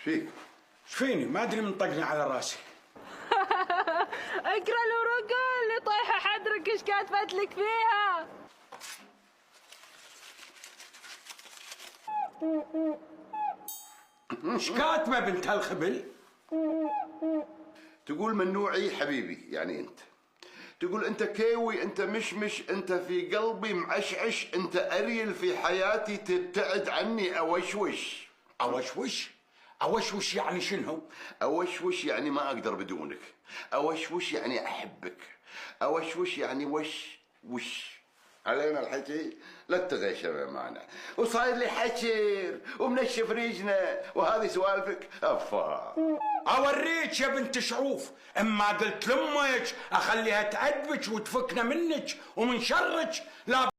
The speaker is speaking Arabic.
فيك؟ فيني؟ ما ادري من طقني على راسي. اقرا الورقة اللي طايحة حدرك ايش كاتبت لك فيها؟ ايش كاتبه بنت هالخبل؟ تقول منوعي حبيبي يعني انت. تقول انت كيوي، انت مشمش، انت في قلبي معشعش، انت اريل في حياتي، تبتعد عني اوشوش. اوشوش؟ اوشوش يعني شنو؟ اوشوش يعني ما اقدر بدونك. اوشوش يعني احبك. اوشوش يعني وش علينا الحكي، لا تغشم معنا، وصاير لي حكر ومنشف ريجنا، وهذه سوالفك افا. اوريك يا بنت شعوف، اما قلت لامك اخليها تأدبك وتفكنا منك ومن شرك، لا